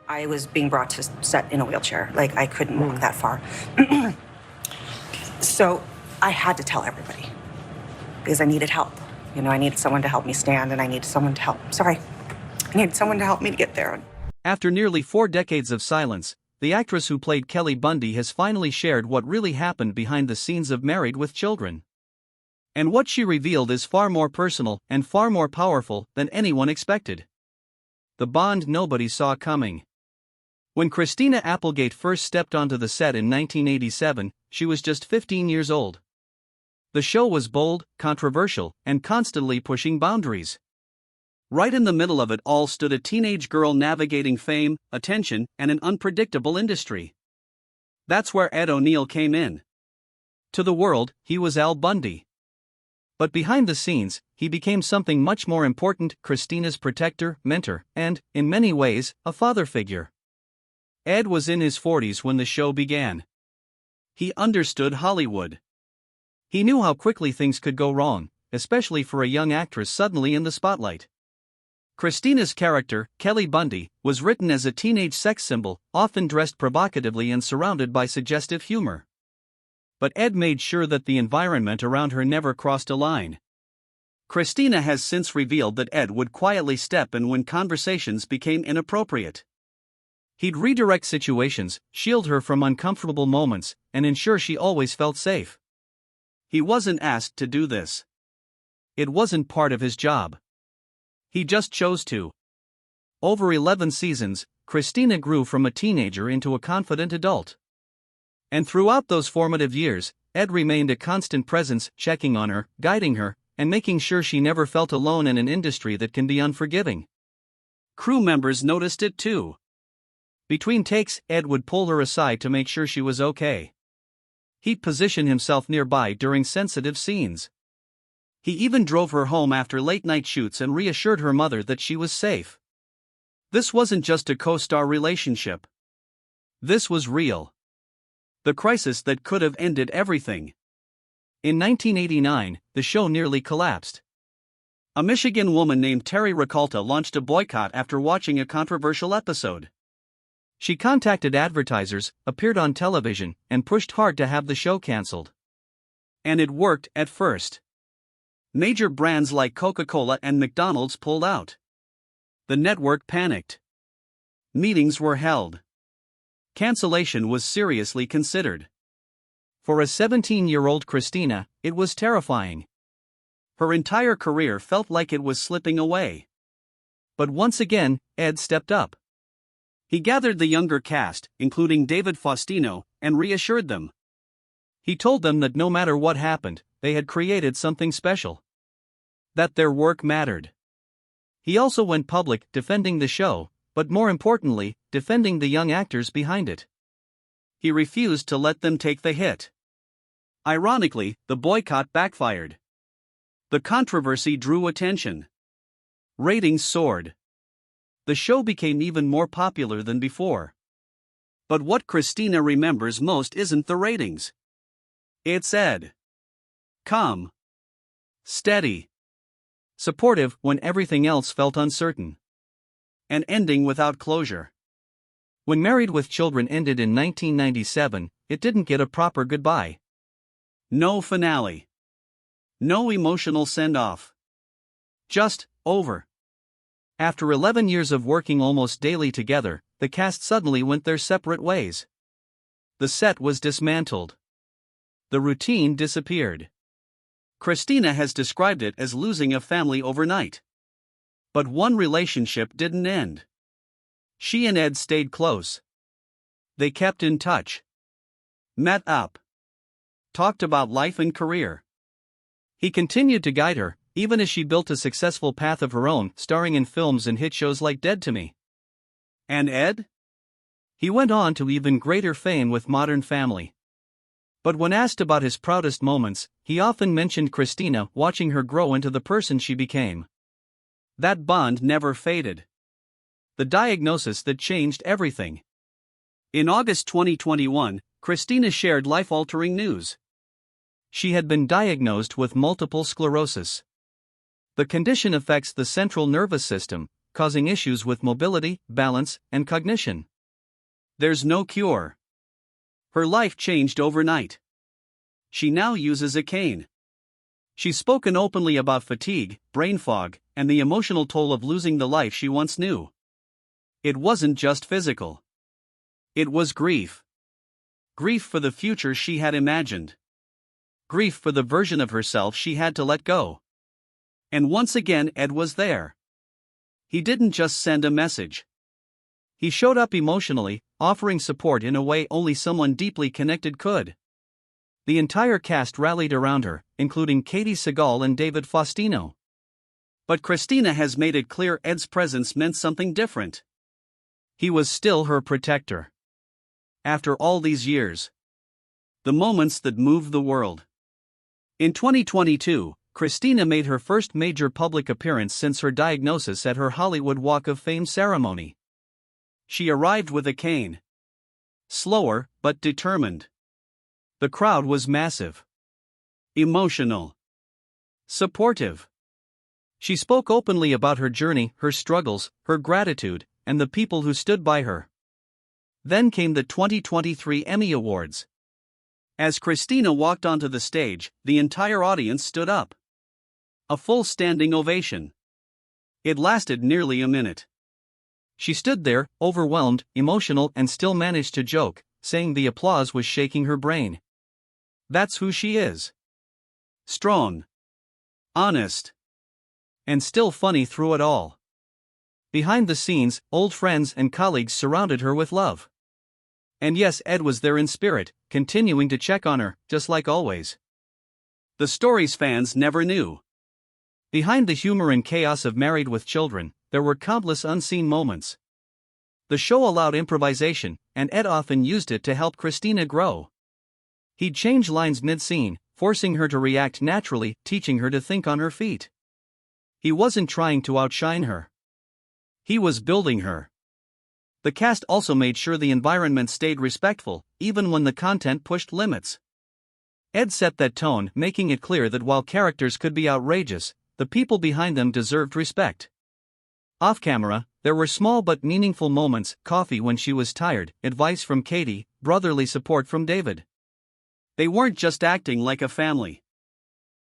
I was being brought to set in a wheelchair. Like, I couldn't walk that far. So I had to tell everybody because I needed help. You know, I needed someone to help me stand, and I needed someone to help. I needed someone to help me to get there. After nearly 4 decades of silence, the actress who played Kelly Bundy has finally shared what really happened behind the scenes of Married with Children. And what she revealed is far more personal and far more powerful than anyone expected. The bond nobody saw coming. When Christina Applegate first stepped onto the set in 1987, she was just 15 years old. The show was bold, controversial, and constantly pushing boundaries. Right in the middle of it all stood a teenage girl navigating fame, attention, and an unpredictable industry. That's where Ed O'Neill came in. To the world, he was Al Bundy. But behind the scenes, he became something much more important: Christina's protector, mentor, and, in many ways, a father figure. Ed was in his 40s when the show began. He understood Hollywood. He knew how quickly things could go wrong, especially for a young actress suddenly in the spotlight. Christina's character, Kelly Bundy, was written as a teenage sex symbol, often dressed provocatively and surrounded by suggestive humor. But Ed made sure that the environment around her never crossed a line. Christina has since revealed that Ed would quietly step in when conversations became inappropriate. He'd redirect situations, shield her from uncomfortable moments, and ensure she always felt safe. He wasn't asked to do this. It wasn't part of his job. He just chose to. Over 11 seasons, Christina grew from a teenager into a confident adult. And throughout those formative years, Ed remained a constant presence, checking on her, guiding her, and making sure she never felt alone in an industry that can be unforgiving. Crew members noticed it too. Between takes, Ed would pull her aside to make sure she was okay. He'd position himself nearby during sensitive scenes. He even drove her home after late-night shoots and reassured her mother that she was safe. This wasn't just a co-star relationship. This was real. The crisis that could have ended everything. In 1989, the show nearly collapsed. A Michigan woman named Terry Ricalta launched a boycott after watching a controversial episode. She contacted advertisers, appeared on television, and pushed hard to have the show canceled. And it worked at first. Major brands like Coca-Cola and McDonald's pulled out. The network panicked. Meetings were held. Cancellation was seriously considered. For a 17-year-old Christina, it was terrifying. Her entire career felt like it was slipping away. But once again, Ed stepped up. He gathered the younger cast, including David Faustino, and reassured them. He told them that no matter what happened, they had created something special. That their work mattered. He also went public, defending the show, but more importantly, defending the young actors behind it. He refused to let them take the hit. Ironically, the boycott backfired. The controversy drew attention. Ratings soared. The show became even more popular than before. But what Christina remembers most isn't the ratings. It's Ed. Calm. Steady. Supportive when everything else felt uncertain. An ending without closure. When Married with Children ended in 1997, it didn't get a proper goodbye. No finale. No emotional send-off. Just, over. After 11 years of working almost daily together, the cast suddenly went their separate ways. The set was dismantled. The routine disappeared. Christina has described it as losing a family overnight. But one relationship didn't end. She and Ed stayed close. They kept in touch. Met up. Talked about life and career. He continued to guide her, even as she built a successful path of her own, starring in films and hit shows like Dead to Me. And Ed? He went on to even greater fame with Modern Family. But when asked about his proudest moments, he often mentioned Christina, watching her grow into the person she became. That bond never faded. The diagnosis that changed everything. In August 2021, Christina shared life-altering news. She had been diagnosed with multiple sclerosis. The condition affects the central nervous system, causing issues with mobility, balance, and cognition. There's no cure. Her life changed overnight. She now uses a cane. She's spoken openly about fatigue, brain fog, and the emotional toll of losing the life she once knew. It wasn't just physical. It was grief. Grief for the future she had imagined. Grief for the version of herself she had to let go. And once again, Ed was there. He didn't just send a message. He showed up emotionally, offering support in a way only someone deeply connected could. The entire cast rallied around her, including Katie Sagal and David Faustino. But Christina has made it clear Ed's presence meant something different. He was still her protector. After all these years. The moments that moved the world. In 2022, Christina made her first major public appearance since her diagnosis at her Hollywood Walk of Fame ceremony. She arrived with a cane. Slower, but determined. The crowd was massive. Emotional. Supportive. She spoke openly about her journey, her struggles, her gratitude, and the people who stood by her. Then came the 2023 Emmy Awards. As Christina walked onto the stage, the entire audience stood up. A full standing ovation. It lasted nearly a minute. She stood there, overwhelmed, emotional, and still managed to joke, saying the applause was shaking her brain. That's who she is. Strong. Honest. And still funny through it all. Behind the scenes, old friends and colleagues surrounded her with love. And yes, Ed was there in spirit, continuing to check on her, just like always. The stories fans never knew. Behind the humor and chaos of Married with Children, there were countless unseen moments. The show allowed improvisation, and Ed often used it to help Christina grow. He'd change lines mid-scene, forcing her to react naturally, teaching her to think on her feet. He wasn't trying to outshine her. He was building her. The cast also made sure the environment stayed respectful, even when the content pushed limits. Ed set that tone, making it clear that while characters could be outrageous, the people behind them deserved respect. Off camera, there were small but meaningful moments: coffee when she was tired, advice from Katie, brotherly support from David. They weren't just acting like a family.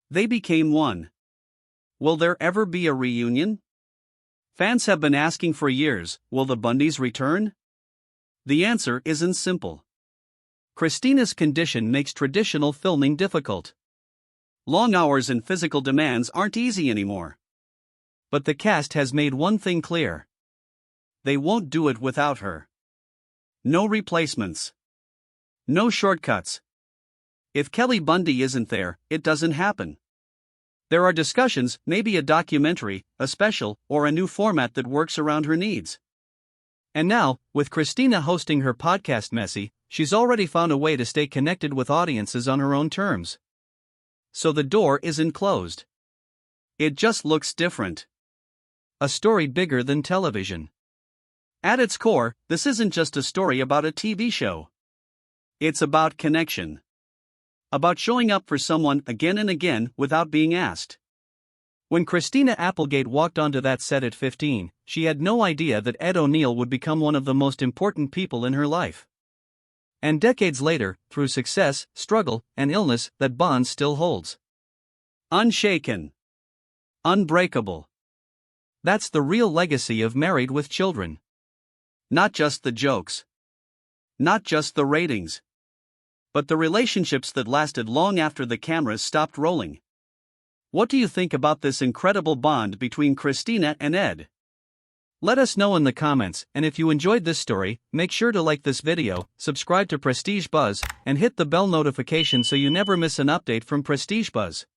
They became one. Will there ever be a reunion? Fans have been asking for years, will the Bundys return? The answer isn't simple. Christina's condition makes traditional filming difficult. Long hours and physical demands aren't easy anymore. But the cast has made one thing clear. They won't do it without her. No replacements. No shortcuts. If Kelly Bundy isn't there, it doesn't happen. There are discussions, maybe a documentary, a special, or a new format that works around her needs. And now, with Christina hosting her podcast Messy, she's already found a way to stay connected with audiences on her own terms. So the door isn't closed. It just looks different. A story bigger than television. At its core, this isn't just a story about a TV show. It's about connection. About showing up for someone again and again without being asked. When Christina Applegate walked onto that set at 15, she had no idea that Ed O'Neill would become one of the most important people in her life. And decades later, through success, struggle, and illness, that bond still holds. Unshaken. Unbreakable. That's the real legacy of Married with Children. Not just the jokes. Not just the ratings. But the relationships that lasted long after the cameras stopped rolling. What do you think about this incredible bond between Christina and Ed? Let us know in the comments, and if you enjoyed this story, make sure to like this video, subscribe to Prestige Buzz, and hit the bell notification so you never miss an update from Prestige Buzz.